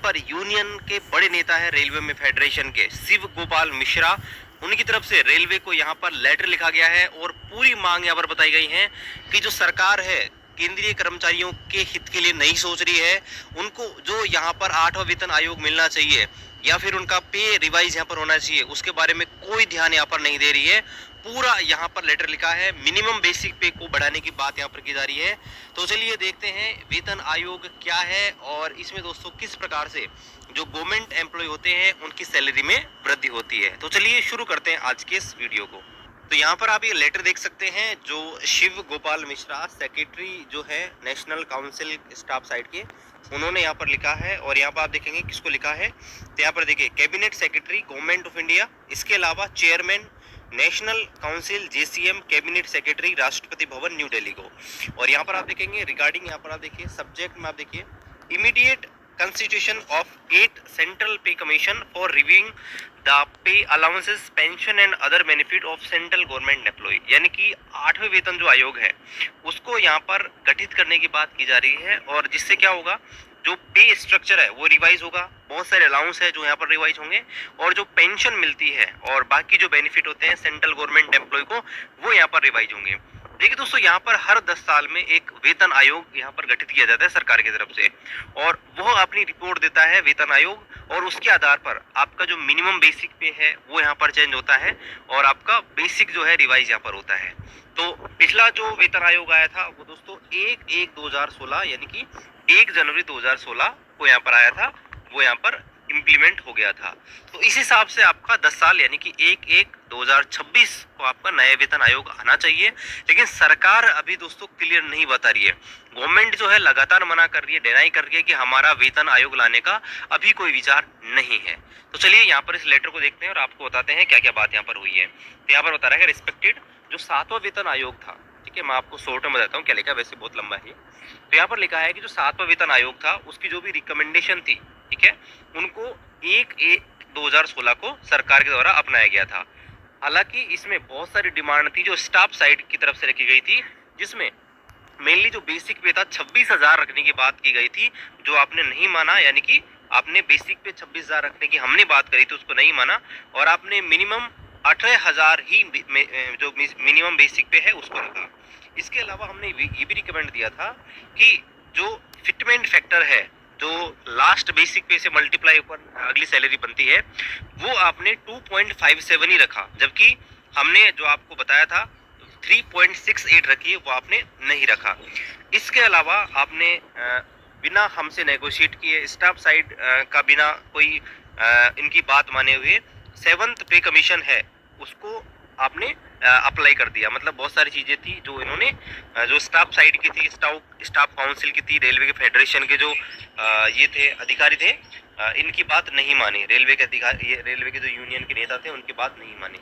पर यूनियन के बड़े नेता है रेलवे में फेडरेशन के शिव गोपाल मिश्रा, उनकी तरफ से रेलवे को यहाँ पर लेटर लिखा गया है और पूरी मांग यहाँ पर बताई गई है कि जो सरकार है केंद्रीय कर्मचारियों के हित के लिए नहीं सोच रही है। उनको जो यहाँ पर 8वां वेतन आयोग मिलना चाहिए या फिर उनका पे रिवाइज यहाँ पर होना चाहिए, उसके बारे में कोई ध्यान यहाँ पर नहीं दे रही है। पूरा यहाँ पर लेटर लिखा है, मिनिमम बेसिक पे को बढ़ाने की बात यहाँ पर की जा रही है। तो चलिए देखते हैं वेतन आयोग क्या है और इसमें दोस्तों किस प्रकार से जो गवर्नमेंट एम्प्लॉय होते हैं उनकी सैलरी में वृद्धि होती है। तो चलिए शुरू करते हैं आज के इस वीडियो को। तो यहाँ पर आप ये लेटर देख सकते हैं जो शिव गोपाल मिश्रा सेक्रेटरी जो है नेशनल काउंसिल स्टाफ साइड के, उन्होंने यहाँ पर लिखा है। और यहाँ पर आप देखेंगे किसको लिखा है, तो यहाँ पर देखिए cabinet secretary government of India, इसके अलावा chairman national council JCM cabinet secretary Rashtrapati Bhavan new Delhi को। और यहाँ पर आप देखेंगे रिगार्डिंग, यहाँ पर आप देखिए सब्जेक्ट में आप देखिए immediate constitution of 8 central pay commission for reviewing the pay allowances pension and other benefit of central government employee, यानी कि 8वें वेतन जो आयोग है उसको यहाँ पर गठित करने की बात की जा रही है। और जिससे क्या होगा, जो पे स्ट्रक्चर है वो रिवाइज होगा, बहुत सारे अलाउंस है जो यहाँ पर रिवाइज होंगे और जो पेंशन मिलती है और बाकी जो बेनिफिट होते हैं सेंट्रल गवर्नमेंट एम्प्लॉय को वो यहाँ पर रिवाइज होंगे। देखिए दोस्तों, यहाँ पर हर 10 साल में एक वेतन आयोग यहाँ पर गठित किया जाता है सरकार की तरफ से और वो अपनी रिपोर्ट देता है वेतन आयोग, और उसके आधार पर आपका जो मिनिमम बेसिक पे है वो यहाँ पर चेंज होता है और आपका बेसिक जो है रिवाइज यहाँ पर होता है। तो पिछला जो वेतन आयोग आया था वो दोस्तों 1/1/2016 यानी कि 1 जनवरी 2016 को यहाँ पर आया था, वो यहाँ पर इम्प्लीमेंट हो गया था। तो इस हिसाब से आपका 10 साल यानी कि 1/1/2026 को आपका नया वेतन आयोग आना चाहिए। लेकिन सरकार अभी दोस्तों क्लियर नहीं बता रही है, गवर्नमेंट जो है लगातार मना कर रही है, डिनाई कर रही है कि हमारा वेतन आयोग लाने का अभी कोई विचार नहीं है। तो चलिए यहाँ पर इस लेटर को देखते हैं और आपको बताते हैं क्या क्या बात यहाँ पर हुई है। तो यहाँ पर बता रहा है रिस्पेक्टेड जो 7वां वेतन आयोग था, ठीक है, मैं आपको शॉर्ट में बताता हूँ क्या लिखा है, वैसे बहुत लंबा है। तो यहाँ पर लिखा है कि जो 7वां वेतन आयोग था उसकी जो भी रिकमेंडेशन थी, ठीक है, उनको 1/1/2016 को सरकार के द्वारा अपनाया गया था। हालांकि इसमें बहुत सारी डिमांड थी जो स्टाफ साइड की तरफ से रखी गई थी, जिसमें मेनली जो बेसिक पे था 26,000 रखने की बात की गई थी, जो आपने नहीं माना, यानी कि आपने बेसिक पे 26,000 रखने की हमने बात करी थी उसको नहीं माना और आपने मिनिमम 18,000 ही जो मिनिमम बेसिक पे है उसको रखा। इसके अलावा हमने ये भी रिकमेंड दिया था कि जो फिटमेंट फैक्टर है जो लास्ट बेसिक पे से मल्टीप्लाई ऊपर अगली सैलरी बनती है वो आपने 2.57 ही रखा, जबकि हमने जो आपको बताया था 3.68 रखी है, वो आपने नहीं रखा। इसके अलावा आपने बिना हमसे नेगोशिएट किए स्टाफ साइड का बिना कोई इनकी बात माने हुए 7th पे कमीशन है उसको आपने अप्लाई कर दिया। मतलब बहुत सारी चीजें थी जो इन्होंने जो स्टाफ साइड की थी, स्टाफ काउंसिल की थी, रेलवे के फेडरेशन के जो ये थे अधिकारी थे, इनकी बात नहीं मानी। रेलवे के अधिकारी, रेलवे के जो यूनियन के नेता थे उनकी बात नहीं मानी।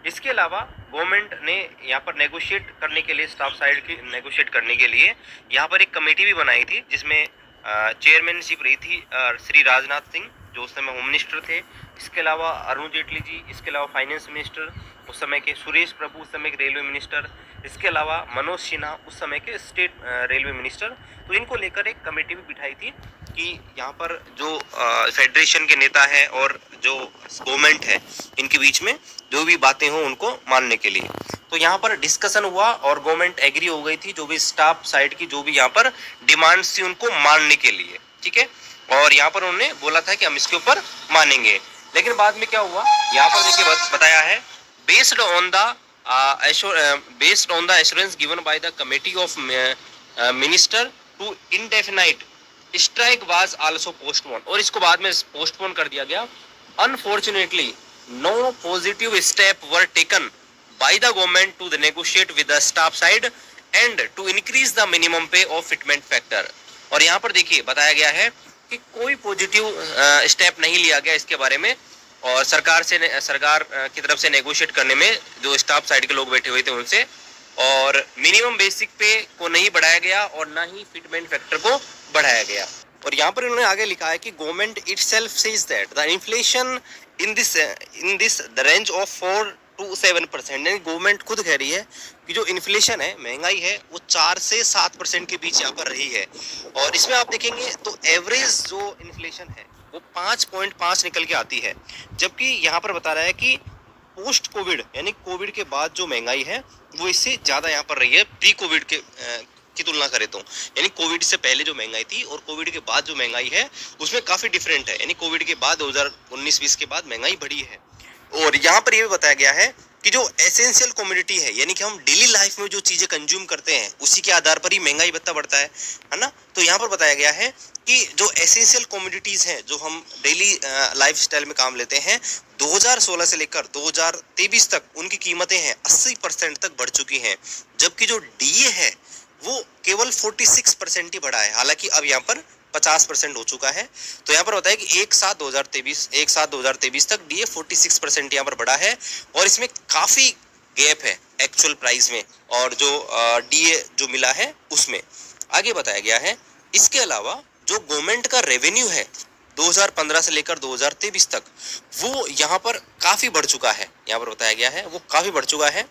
इसके अलावा गवर्नमेंट ने यहाँ पर नेगोशिएट करने के लिए, स्टाफ साइड की नेगोशिएट करने के लिए यहाँ पर एक कमेटी भी बनाई थी जिसमें चेयरमैनशिप रही थी श्री राजनाथ सिंह जो उस समय होम मिनिस्टर थे। इसके अलावा अरुण जेटली जी, इसके अलावा फाइनेंस मिनिस्टर उस समय के, सुरेश प्रभु उस समय के रेलवे मिनिस्टर, इसके अलावा मनोज सिन्हा उस समय के स्टेट रेलवे मिनिस्टर। तो इनको लेकर एक कमेटी भी बिठाई थी कि यहाँ पर जो फेडरेशन के नेता है और जो गवर्नमेंट है इनके बीच में जो भी बातें हो उनको मानने के लिए। तो यहाँ पर डिस्कशन हुआ और गवर्नमेंट एग्री हो गई थी जो भी स्टाफ साइड की जो भी यहाँ पर डिमांड्स थी उनको मानने के लिए, ठीक है। और यहाँ पर उन्होंने बोला था कि हम इसके ऊपर मानेंगे। लेकिन बाद में क्या हुआ, यहाँ पर देखिए बताया है based on the assurance given by the committee of minister to indefinite strike was also postponed, और इसको बाद में पोस्टपोन कर दिया गया। Unfortunately, no positive step were taken by the government to negotiate with the staff side and to increase the minimum pay of fitment factor। और यहाँ पर देखिए बताया गया है कि कोई पॉजिटिव स्टेप नहीं लिया गया इसके बारे में और सरकार की तरफ से नेगोशिएट करने में जो स्टाफ साइड के लोग बैठे हुए थे उनसे, और मिनिमम बेसिक पे को नहीं बढ़ाया गया और ना ही फिटमेंट फैक्टर को बढ़ाया गया। और यहाँ पर इन्होंने आगे लिखा है कि government itself says that the inflation in this the range of 4 to 7%। यानी गवर्नमेंट खुद कह रही है कि जो इन्फ्लेशन है, महंगाई है, वो 4 से 7% के बीच यहाँ पर रही है। और इसमें आप देखेंगे तो एवरेज जो इन्फ्लेशन है वो 5.5 निकल के आती है। जबकि यहाँ पर बता रहा है कि पोस्ट कोविड यानी कोविड के बाद जो महंगाई है वो इससे ज़्यादा यहाँ पर रही है प्री कोविड के की तुलना करें तो। यानी कोविड से पहले जो महंगाई थी और कोविड के बाद जो महंगाई है उसमें काफ़ी डिफरेंट है। यानी कोविड के बाद 2019-20 के बाद महंगाई बढ़ी है। और यहाँ पर ये भी बताया गया है कि जो एसेंशियल कमोडिटी है यानी कि हम डेली लाइफ में जो चीज़ें कंज्यूम करते हैं उसी के आधार पर ही महंगाई भत्ता बढ़ता है ना। तो यहाँ पर बताया गया है कि जो एसेंशियल कमोडिटीज़ हैं जो हम डेली लाइफस्टाइल में काम लेते हैं 2016 से लेकर 2023 तक उनकी कीमतें हैं 80% तक बढ़ चुकी हैं। जबकि जो डीए है वो केवल 46% ही बढ़ा है, हालांकि अब यहाँ पर 50% हो चुका है। तो यहाँ पर होता है कि एक साथ 2023 तक डीए 46% यहाँ पर बढ़ा है और इसमें काफ़ी गैप है एक्चुअल प्राइस में और जो डीए जो मिला है उसमें। आगे बताया गया है इसके अलावा जो गवर्नमेंट का रेवेन्यू है 2015 से लेकर 2023 तक वो यहाँ पर काफ़ी बढ़ चुका है। यहाँ पर बताया गया है वो काफ़ी बढ़ चुका है।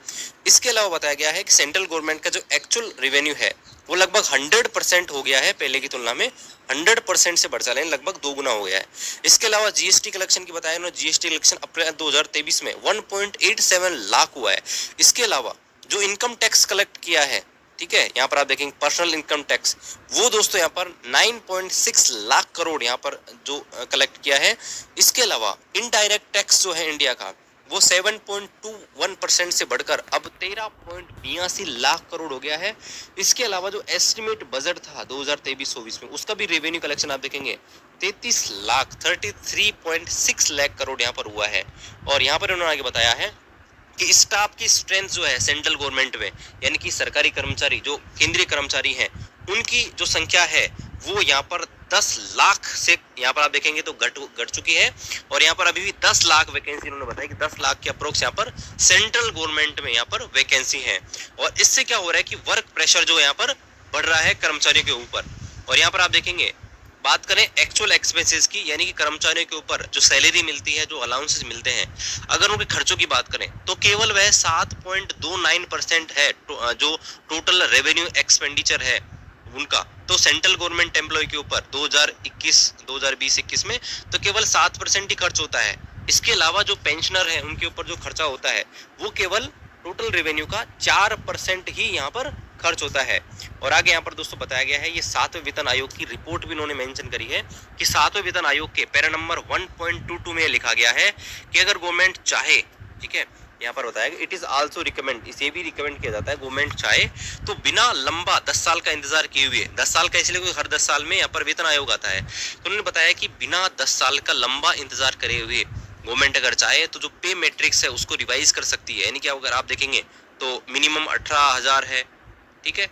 इसके अलावा बताया गया है कि सेंट्रल गवर्नमेंट का जो एक्चुअल रेवेन्यू है वो लगभग 100% हो गया है, पहले की तुलना में 100% से बढ़ चला है, लगभग 2 गुना हो गया है। इसके अलावा जीएसटी कलेक्शन की बताया उन्होंने, जीएसटी कलेक्शन अप्रैल 2023 में 1.87 लाख हुआ है। इसके अलावा जो इनकम टैक्स कलेक्ट किया है, ठीक है, यहाँ पर आप देखेंगे पर्सनल इनकम टैक्स वो दोस्तों यहाँ पर 9.6 लाख करोड़ यहाँ पर जो कलेक्ट किया है। इसके अलावा इनडायरेक्ट टैक्स जो है इंडिया का वो 7.21% से बढ़कर अब 13.82 लाख करोड़ हो गया है। इसके अलावा जो एस्टिमेट बजट था 2023-24 में उसका भी रेवेन्यू कलेक्शन आप देखेंगे 33.6 लाख करोड़ यहाँ पर हुआ है। और यहाँ पर उन्होंने आगे बताया है कि स्टाफ की स्ट्रेंथ जो है सेंट्रल गवर्नमेंट में यानी कि सरकारी कर्मचारी जो केंद्रीय कर्मचारी हैं उनकी जो संख्या है वो यहाँ पर 10 लाख से यहाँ पर आप देखेंगे तो घट चुकी है। और यहाँ पर अभी भी 10 लाख वैकेंसी उन्होंने बताया कि 10 लाख के अप्रोक्स यहाँ पर सेंट्रल गवर्नमेंट में यहाँ पर वैकेंसी है। और इससे क्या हो रहा है कि वर्क प्रेशर जो यहाँ पर बढ़ रहा है कर्मचारियों के ऊपर। और यहाँ पर आप देखेंगे बात करें एक्चुअल एक्सपेंसेस की यानी कि कर्मचारियों के ऊपर जो सैलरी मिलती है, जो अलाउंसेस मिलते हैं, अगर उनके खर्चों की बात करें तो केवल वह 7.29% है जो टोटल रेवेन्यू एक्सपेंडिचर है उनका। तो सेंट्रल गवर्नमेंट एम्प्लॉय के ऊपर 2020-21 में तो केवल 7% ही खर्च होता है। इसके अलावा जो पेंशनर है उनके ऊपर जो खर्चा होता है वो केवल टोटल रेवेन्यू का 4% ही यहाँ पर खर्च होता है। और आगे यहाँ पर दोस्तों बताया गया है ये 7वें वेतन आयोग की रिपोर्ट भी इन्होंने मेंशन करी है कि 7वें वेतन आयोग के पैरा नंबर 1.22 में लिखा गया है कि अगर गवर्नमेंट चाहे, ठीक है, यहाँ पर बताया इट इज आल्सो रिकमेंड, इसे भी रिकमेंड किया जाता है गवर्नमेंट चाहे तो बिना लंबा 10 साल का इंतजार किए हुए, 10 साल का इसलिए हर 10 साल में यहाँ पर वेतन आयोग आता है, तो उन्होंने बताया कि बिना 10 साल का लंबा इंतजार करे हुए गवर्नमेंट अगर चाहे तो जो पे मैट्रिक्स है उसको रिवाइज कर सकती है। यानी कि अगर आप देखेंगे तो मिनिमम 18,000 है, ठीक है,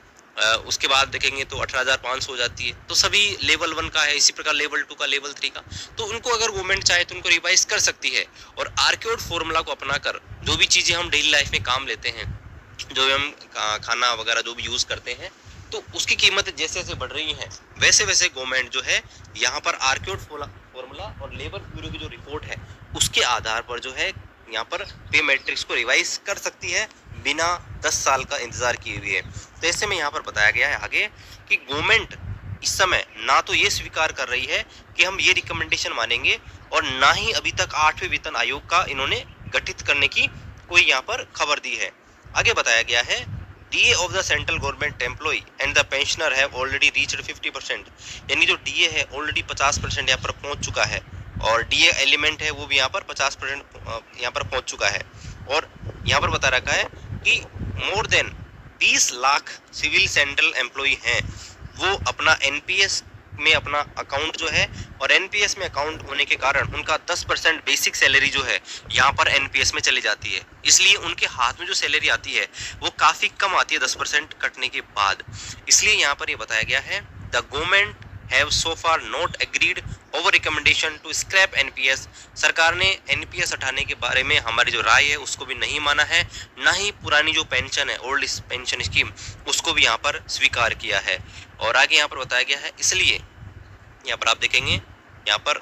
उसके बाद देखेंगे तो 18,500 हो जाती है। तो सभी लेवल 1 का है, इसी प्रकार लेवल 2 का, लेवल 3 का, तो उनको अगर गवर्नमेंट चाहे तो उनको रिवाइज कर सकती है। और आर्क्योड फॉर्मूला को अपनाकर जो भी चीज़ें हम डेली लाइफ में काम लेते हैं, जो भी हम खाना वगैरह जो भी यूज़ करते हैं, तो उसकी कीमत जैसे जैसे बढ़ रही हैं वैसे वैसे गवर्नमेंट जो है यहाँ पर आर्क्योड फॉर्मूला और लेबर ब्यूरो की जो रिपोर्ट है उसके आधार पर जो है यहाँ पर पे मैट्रिक्स को रिवाइज कर सकती है बिना 10 साल का इंतजार किए हुए। तो ऐसे में यहाँ पर बताया गया है आगे कि गवर्नमेंट इस समय ना तो ये स्वीकार कर रही है कि हम ये रिकमेंडेशन मानेंगे और ना ही अभी तक 8वें वेतन आयोग का इन्होंने गठित करने की कोई यहाँ पर खबर दी है। आगे बताया गया है DA of the central government employ and the pensioner have already reached 50%, यानी जो डीए है ऑलरेडी 50% यहाँ पर पहुँच चुका है और डीए एलिमेंट है वो भी यहाँ पर 50% यहाँ पर पहुँच चुका है। और यहाँ पर बता रखा है कि more than 20 lakh civil central employ हैं वो अपना एनपीएस में अपना अकाउंट जो है, और एनपीएस में अकाउंट होने के कारण उनका 10% बेसिक सैलरी जो है यहाँ पर एनपीएस में चली जाती है, इसलिए उनके हाथ में जो सैलरी आती है वो काफ़ी कम आती है 10% कटने के बाद। इसलिए यहाँ पर ये बताया गया है the government have so far not agreed over recommendation to scrap NPS, सरकार ने एनपीएस हटाने के बारे में हमारी जो राय है उसको भी नहीं माना है, ना ही पुरानी जो पेंशन है ओल्ड पेंशन स्कीम उसको भी यहाँ पर स्वीकार किया है। और आगे यहाँ पर बताया गया है इसलिए यहाँ पर आप देखेंगे यहाँ पर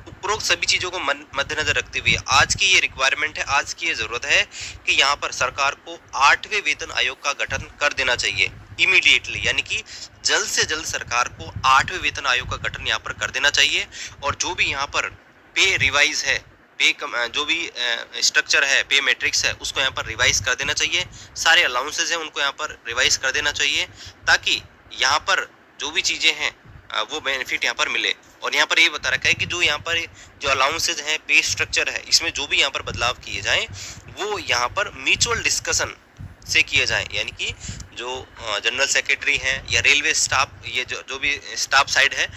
उपरोक्त सभी चीज़ों को मद्देनजर रखते हुए आज की ये रिक्वायरमेंट है, आज की ये ज़रूरत है कि यहाँ पर सरकार को 8वें वेतन आयोग का गठन कर देना चाहिए इमीडिएटली, यानी कि जल्द से जल्द सरकार को 8वें वेतन आयोग का गठन यहाँ पर कर देना चाहिए और जो भी यहाँ पर पे रिवाइज है, जो भी स्ट्रक्चर है, पे मैट्रिक्स है, उसको यहाँ पर रिवाइज कर देना चाहिए। सारे अलाउंसेज हैं उनको यहाँ पर रिवाइज कर देना चाहिए ताकि यहाँ पर जो भी चीज़ें हैं वो बेनिफिट यहाँ पर मिले। और यहाँ पर ये बता रखा है कि जो यहाँ पर जो अलाउंसेज हैं, पे स्ट्रक्चर है, इसमें जो भी यहाँ पर बदलाव किए जाएं वो यहाँ पर म्यूचुअल डिस्कशन से किए जाएं, यानी कि जो जनरल सेक्रेटरी हैं या रेलवे स्टाफ, ये जो भी स्टाफ साइड है,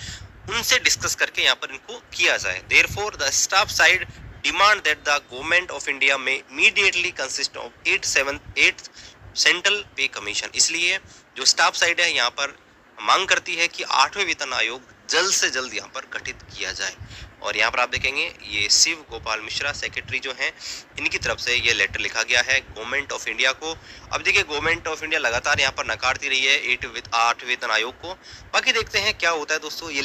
उनसे डिस्कस करके यहाँ पर इनको किया जाए। Therefore the staff side demand that the government of India में इमीडिएटली कंसिस्ट ऑफ 8 सेंट्रल पे कमीशन। इसलिए जो स्टाफ साइड है यहाँ पर मांग करती है कि 8वें वेतन आयोग जल्द से जल्द यहाँ पर गठित किया जाए। और यहाँ पर आप देखेंगे ये शिव गोपाल मिश्रा सेक्रेटरी जो हैं, इनकी तरफ से ये लेटर लिखा गया है गवर्नमेंट ऑफ इंडिया को। अब देखिए गवर्नमेंट ऑफ इंडिया लगातार यहाँ पर नकारती रही है 8वें वेतन आयोग को। बाकी देखते हैं क्या होता है दोस्तों। ये